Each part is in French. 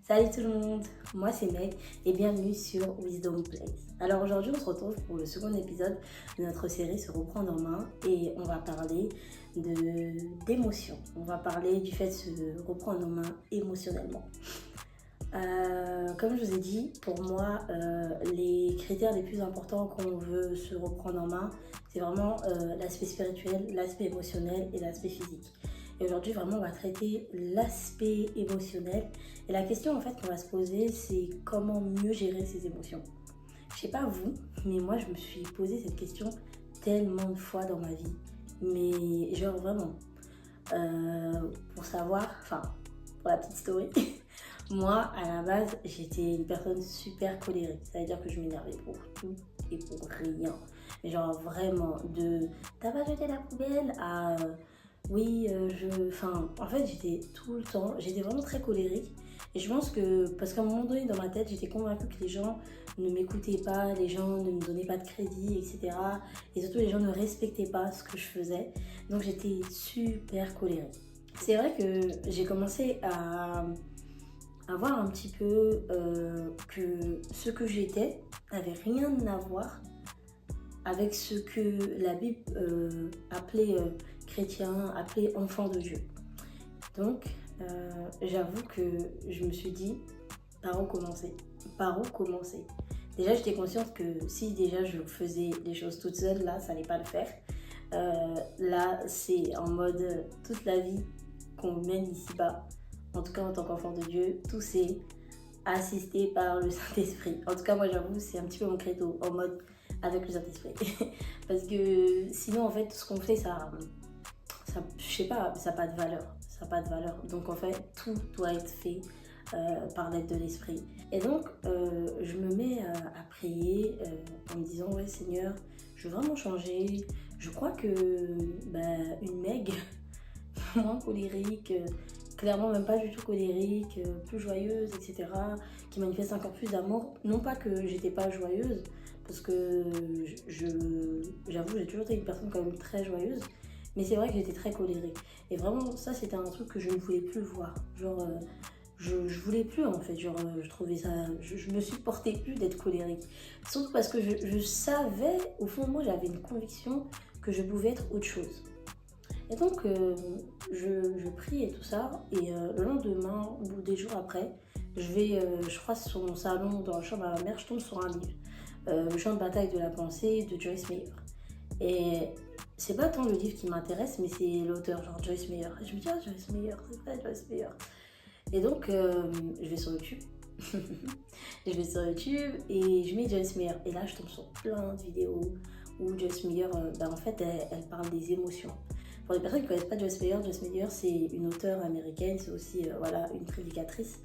Salut tout le monde, moi c'est Meg et bienvenue sur Wisdom Place. Alors aujourd'hui on se retrouve pour le second épisode de notre série Se reprendre en main et on va parler d'émotions. On va parler du fait de se reprendre en main émotionnellement. Comme je vous ai dit, pour moi les critères les plus importants quand on veut se reprendre en main, c'est vraiment l'aspect spirituel, l'aspect émotionnel et l'aspect physique. Et aujourd'hui, vraiment, on va traiter l'aspect émotionnel. Et la question, en fait, qu'on va se poser, c'est comment mieux gérer ses émotions. Je sais pas vous, mais moi, je me suis posé cette question tellement de fois dans ma vie. Mais genre, vraiment, pour savoir, enfin, pour la petite story, moi, à la base, j'étais une personne super colérique. Ça veut dire que je m'énervais pour tout et pour rien. Mais genre, vraiment, de « t'as pas jeté la poubelle ?» à oui, en fait, j'étais tout le temps, j'étais vraiment très colérique. Et je pense que, parce qu'à un moment donné, dans ma tête, j'étais convaincue que les gens ne m'écoutaient pas, les gens ne me donnaient pas de crédit, etc. Et surtout, les gens ne respectaient pas ce que je faisais. Donc, j'étais super colérique. C'est vrai que j'ai commencé à voir un petit peu que ce que j'étais n'avait rien à voir avec ce que la Bible appelait chrétien, appelait enfant de Dieu. Donc, j'avoue que je me suis dit, par où commencer ? Par où commencer ? Déjà, j'étais consciente que si déjà je faisais les choses toute seule, là, ça n'allait pas le faire. Là, c'est en mode toute la vie qu'on mène ici-bas, en tout cas en tant qu'enfant de Dieu, tout c'est assisté par le Saint-Esprit. En tout cas, moi, j'avoue, c'est un petit peu mon credo, en mode avec le Saint-Esprit. Parce que sinon, en fait, tout ce qu'on fait, ça je sais pas, ça n'a pas de valeur. Ça n'a pas de valeur. Donc, en fait, tout doit être fait par l'aide de l'Esprit. Et donc, je me mets à prier en me disant, ouais, Seigneur, je veux vraiment changer. Je crois que une Meg, moins colérique, clairement même pas du tout colérique, plus joyeuse, etc., qui manifeste encore plus d'amour. Non pas que j'étais pas joyeuse, parce que j'avoue, j'ai toujours été une personne quand même très joyeuse, mais c'est vrai que j'étais très colérique. Et vraiment, ça, c'était un truc que je ne voulais plus voir. Genre, je voulais plus, en fait. Genre, je trouvais ça... Je me supportais plus d'être colérique. Surtout parce que je savais, au fond de moi, j'avais une conviction que je pouvais être autre chose. Et donc, je prie et tout ça. Et le lendemain, ou des jours après, je crois, sur mon salon, dans la chambre à ma mère, je tombe sur un livre. Le champ de bataille de la pensée de Joyce Meyer. Et c'est pas tant le livre qui m'intéresse, mais c'est l'auteur, genre Joyce Meyer. Et je me dis, ah, Joyce Meyer, c'est vrai, Joyce Meyer. Et donc, je vais sur YouTube. Je vais sur YouTube et je mets Joyce Meyer. Et là, je tombe sur plein de vidéos où Joyce Meyer, en fait, elle parle des émotions. Pour les personnes qui ne connaissent pas Joyce Meyer, c'est une auteure américaine, c'est aussi une prédicatrice.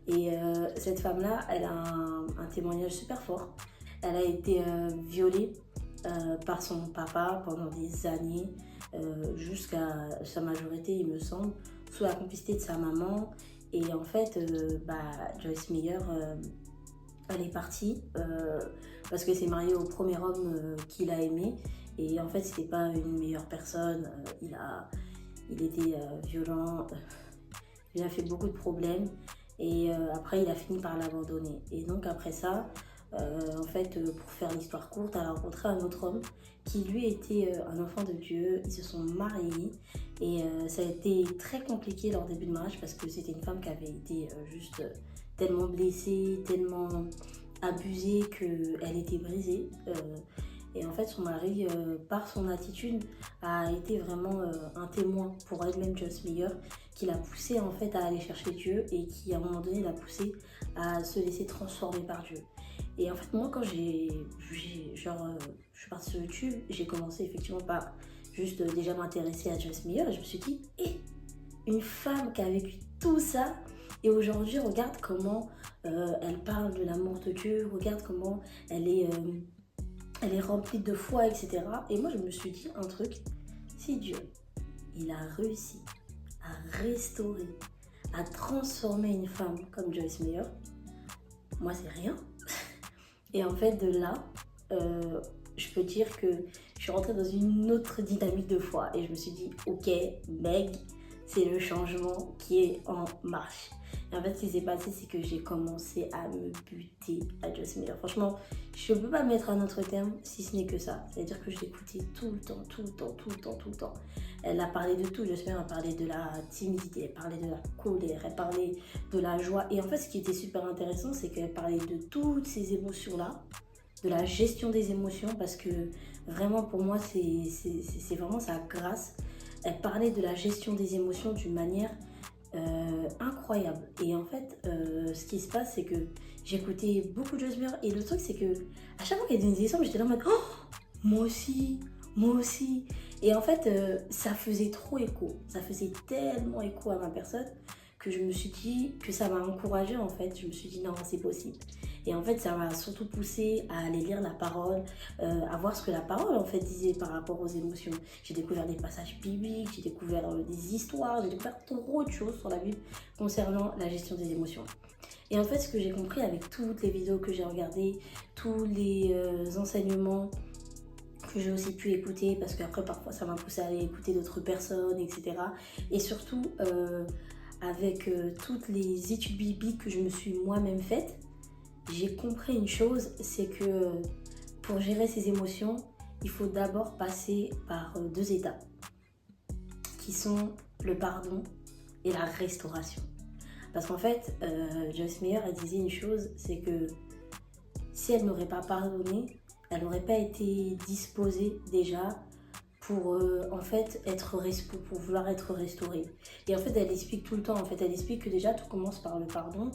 Et cette femme-là, elle a un témoignage super fort. Elle a été violée par son papa pendant des années, jusqu'à sa majorité, il me semble, sous la complicité de sa maman. Et en fait, Joyce Meyer, elle est partie parce qu'elle s'est mariée au premier homme qu'il a aimé. Et en fait, c'était pas une meilleure personne. Il était violent. Il a fait beaucoup de problèmes. Et après, il a fini par l'abandonner. Et donc, après ça, pour faire l'histoire courte, elle a rencontré un autre homme qui, lui, était un enfant de Dieu. Ils se sont mariés. Et ça a été très compliqué leur début de mariage parce que c'était une femme qui avait été tellement blessée, tellement abusée qu'elle était brisée. Et en fait, son mari, par son attitude, a été vraiment un témoin pour elle-même, Joyce Meyer, qui l'a poussée en fait à aller chercher Dieu et qui, à un moment donné, l'a poussée à se laisser transformer par Dieu. Et en fait, moi, quand je suis partie sur YouTube, j'ai commencé effectivement par juste déjà m'intéresser à Joyce Meyer et je me suis dit, une femme qui a vécu tout ça et aujourd'hui, regarde comment elle parle de l'amour de Dieu, regarde comment elle est remplie de foi, etc. Et moi, je me suis dit un truc, si Dieu, il a réussi à restaurer, à transformer une femme comme Joyce Meyer, moi, c'est rien. Et en fait, de là, je peux dire que je suis rentrée dans une autre dynamique de foi. Et je me suis dit, ok, Meg, c'est le changement qui est en marche. Et en fait, ce qui s'est passé, c'est que j'ai commencé à me buter à Joss Meyer. Franchement, je ne peux pas mettre un autre terme si ce n'est que ça. C'est-à-dire que je l'écoutais tout le temps, tout le temps, tout le temps, tout le temps. Elle a parlé de tout. Joss Meyer a parlé de la timidité, elle parlait de la colère, elle parlait de la joie. Et en fait, ce qui était super intéressant, c'est qu'elle parlait de toutes ces émotions-là, de la gestion des émotions, parce que vraiment, pour moi, c'est vraiment sa grâce. Elle parlait de la gestion des émotions d'une manière incroyable. Et en fait, ce qui se passe, c'est que j'écoutais beaucoup de Joss Meyer. Et le truc, c'est que à chaque fois qu'elle disait des exemples, j'étais là en mode oh, moi aussi, moi aussi. Et en fait, ça faisait trop écho. Ça faisait tellement écho à ma personne que je me suis dit que ça m'a encouragée en fait. Je me suis dit non, c'est possible. Et en fait, ça m'a surtout poussée à aller lire la parole, à voir ce que la parole en fait disait par rapport aux émotions. J'ai découvert des passages bibliques, j'ai découvert des histoires, j'ai découvert trop de choses sur la Bible concernant la gestion des émotions. Et en fait, ce que j'ai compris avec toutes les vidéos que j'ai regardées, tous les enseignements que j'ai aussi pu écouter, parce qu'après parfois ça m'a poussé à aller écouter d'autres personnes, etc. Et surtout avec toutes les études bibliques que je me suis moi-même faites, j'ai compris une chose, c'est que pour gérer ses émotions, il faut d'abord passer par deux étapes, qui sont le pardon et la restauration. Parce qu'en fait, Joyce Meyer, elle disait une chose, c'est que si elle n'aurait pas pardonné, elle n'aurait pas été disposée déjà pour en fait pour vouloir être restaurée. Et en fait, elle explique tout le temps, en fait, elle explique que déjà tout commence par le pardon.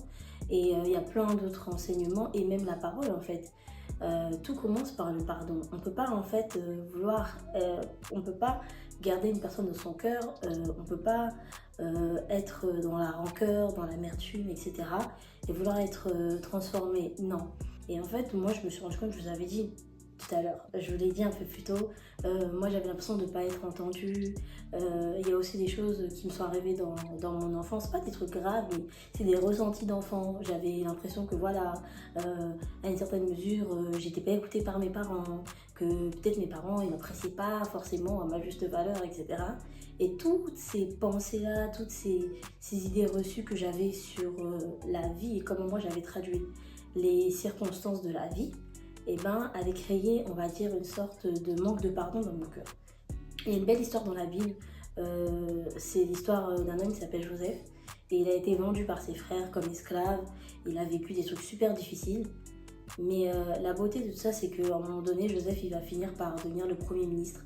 Et il y a plein d'autres enseignements et même la parole en fait. Tout commence par le pardon. On peut pas en fait on peut pas garder une personne dans son cœur, on peut pas être dans la rancœur, dans l'amertume, etc. et vouloir être transformé. Non. Et en fait, moi je me suis rendu compte, je vous avais dit tout à l'heure, je vous l'ai dit un peu plus tôt, moi j'avais l'impression de ne pas être entendue. Il y a aussi des choses qui me sont arrivées dans mon enfance, pas des trucs graves, mais c'est des ressentis d'enfant. J'avais l'impression que voilà, à une certaine mesure, j'étais pas écoutée par mes parents, que peut-être mes parents ils n'appréciaient pas forcément à ma juste valeur, etc. Et toutes ces pensées-là, toutes ces idées reçues que j'avais sur la vie et comment moi j'avais traduit les circonstances de la vie, et ben, avait créé, on va dire, une sorte de manque de pardon dans mon cœur. Il y a une belle histoire dans la Bible, c'est l'histoire d'un homme qui s'appelle Joseph, et il a été vendu par ses frères comme esclave, il a vécu des trucs super difficiles, mais la beauté de tout ça, c'est qu'à un moment donné, Joseph, il va finir par devenir le premier ministre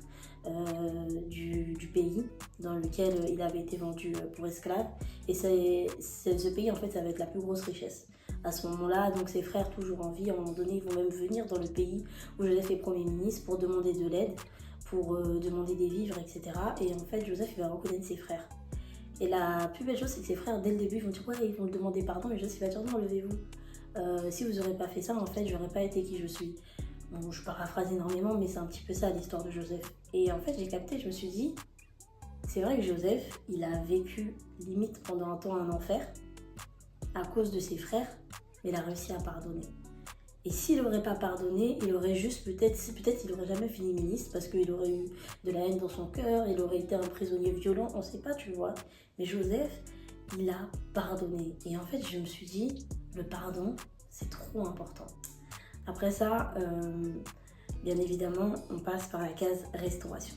du pays dans lequel il avait été vendu pour esclave, et ce pays, en fait, ça va être la plus grosse richesse. À ce moment-là, donc ses frères toujours en vie, à un moment donné, ils vont même venir dans le pays où Joseph est Premier ministre pour demander de l'aide, pour demander des vivres, etc. Et en fait, Joseph, il va reconnaître ses frères. Et la plus belle chose, c'est que ses frères, dès le début, ils vont dire ouais, ils vont lui demander pardon, et Joseph, il va dire non, levez-vous. Si vous n'aurez pas fait ça, en fait, j'aurais pas été qui je suis. Bon, je paraphrase énormément, mais c'est un petit peu ça l'histoire de Joseph. Et en fait, j'ai capté, je me suis dit, c'est vrai que Joseph, il a vécu limite pendant un temps un enfer à cause de ses frères, mais il a réussi à pardonner. Et s'il n'aurait pas pardonné, il aurait juste peut-être il n'aurait jamais fini ministre parce qu'il aurait eu de la haine dans son cœur, il aurait été un prisonnier violent, on ne sait pas, tu vois. Mais Joseph, il a pardonné. Et en fait, je me suis dit, le pardon, c'est trop important. Après ça, bien évidemment, on passe par la case restauration.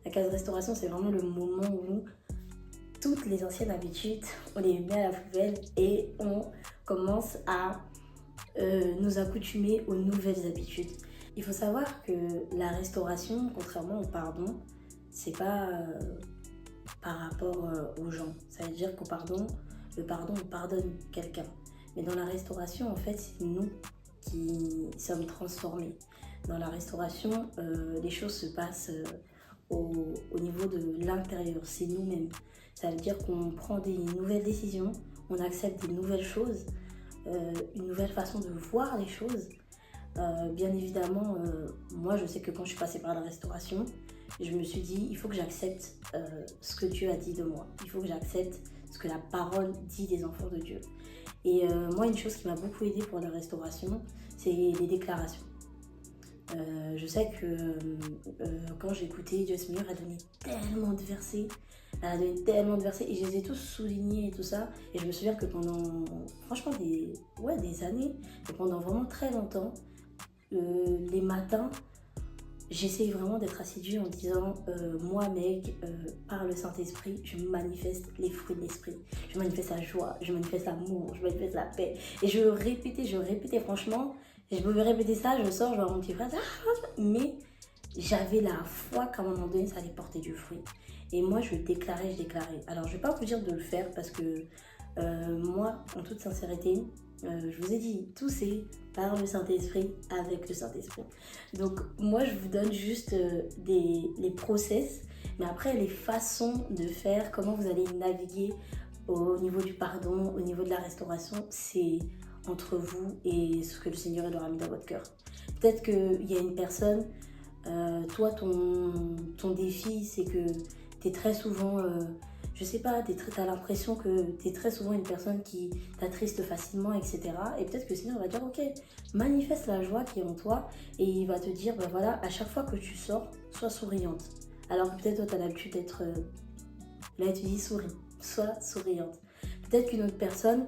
La case restauration, c'est vraiment le moment où toutes les anciennes habitudes, on les met à la poubelle et on commence à nous accoutumer aux nouvelles habitudes. Il faut savoir que la restauration, contrairement au pardon, c'est pas par rapport aux gens. Ça veut dire qu'au pardon, le pardon, on pardonne quelqu'un. Mais dans la restauration, en fait, c'est nous qui sommes transformés. Dans la restauration, les choses se passent au niveau de l'intérieur, c'est nous-mêmes. Ça veut dire qu'on prend des nouvelles décisions, on accepte des nouvelles choses, une nouvelle façon de voir les choses. Bien évidemment, moi je sais que quand je suis passée par la restauration, je me suis dit, il faut que j'accepte ce que Dieu a dit de moi. Il faut que j'accepte ce que la parole dit des enfants de Dieu. Et moi, une chose qui m'a beaucoup aidée pour la restauration, c'est les déclarations. Je sais que quand j'écoutais Joyce Meyer, elle donnait tellement de versets. Elle a donné tellement de versets et je les ai tous soulignés et tout ça. Et je me souviens que pendant, franchement, des années, et pendant vraiment très longtemps, les matins, j'essaye vraiment d'être assidue en disant moi mec, par le Saint-Esprit, je manifeste les fruits de l'esprit. Je manifeste la joie, je manifeste l'amour, je manifeste la paix. Et je répétais franchement. Je pouvais répéter ça, je sors, je vois mon petit frère, mais j'avais la foi qu'à un moment donné, ça allait porter du fruit. Et moi, je déclarais. Alors, je ne vais pas vous dire de le faire parce que moi, en toute sincérité, je vous ai dit, tout c'est par le Saint-Esprit, avec le Saint-Esprit. Donc, moi, je vous donne juste les process, mais après, les façons de faire, comment vous allez naviguer au niveau du pardon, au niveau de la restauration, c'est entre vous et ce que le Seigneur aura mis dans votre cœur. Peut-être qu'il y a une personne, toi, ton défi, c'est que tu es très souvent, je sais pas, t'as l'impression que tu es très souvent une personne qui t'attriste facilement, etc. Et peut-être que le Seigneur va dire, ok, manifeste la joie qui est en toi et il va te dire, ben voilà, à chaque fois que tu sors, sois souriante. Alors que peut-être toi, tu as l'habitude d'être, là, tu dis souris, sois souriante. Peut-être qu'une autre personne,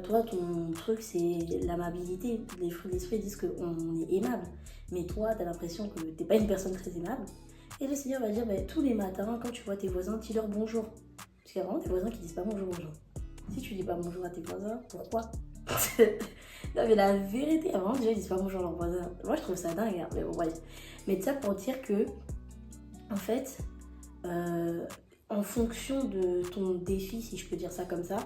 toi, ton truc, c'est l'amabilité. Les fruits de l'esprit disent qu'on est aimable. Mais toi, tu as l'impression que tu n'es pas une personne très aimable. Et le Seigneur va dire, tous les matins, quand tu vois tes voisins, dis-leur bonjour. Parce qu'il y a vraiment des voisins qui disent pas bonjour. Si tu dis pas bonjour à tes voisins, pourquoi? Non, mais la vérité, il y a vraiment des gens qui disent pas bonjour à leurs voisins. Moi, je trouve ça dingue. Hein. Mais bon, bref. Mais ça pour dire que, en fait, en fonction de ton défi, si je peux dire ça comme ça,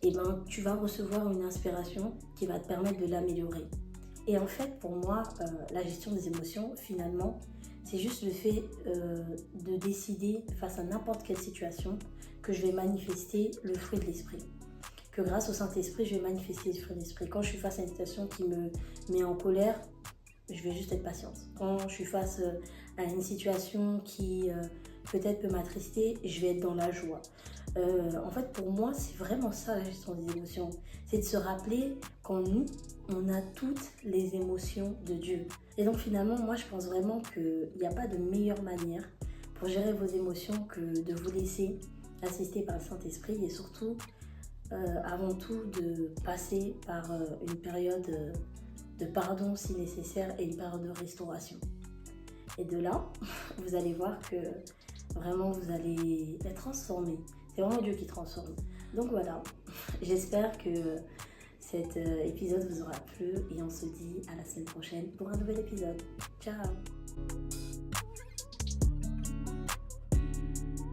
et tu vas recevoir une inspiration qui va te permettre de l'améliorer. Et en fait, pour moi, la gestion des émotions, finalement, c'est juste le fait de décider face à n'importe quelle situation que je vais manifester le fruit de l'esprit. Que grâce au Saint-Esprit, je vais manifester le fruit de l'esprit. Quand je suis face à une situation qui me met en colère, je vais juste être patiente. Quand je suis face à une situation qui peut-être peut m'attrister, je vais être dans la joie. En fait, pour moi, c'est vraiment ça la gestion des émotions. C'est de se rappeler qu'en nous, on a toutes les émotions de Dieu. Et donc finalement, moi, je pense vraiment qu'il n'y a pas de meilleure manière pour gérer vos émotions que de vous laisser assister par le Saint-Esprit et surtout, avant tout, de passer par une période de pardon si nécessaire et une période de restauration. Et de là, vous allez voir que vraiment, vous allez être transformé. C'est vraiment Dieu qui transforme. Donc voilà, j'espère que cet épisode vous aura plu et on se dit à la semaine prochaine pour un nouvel épisode. Ciao!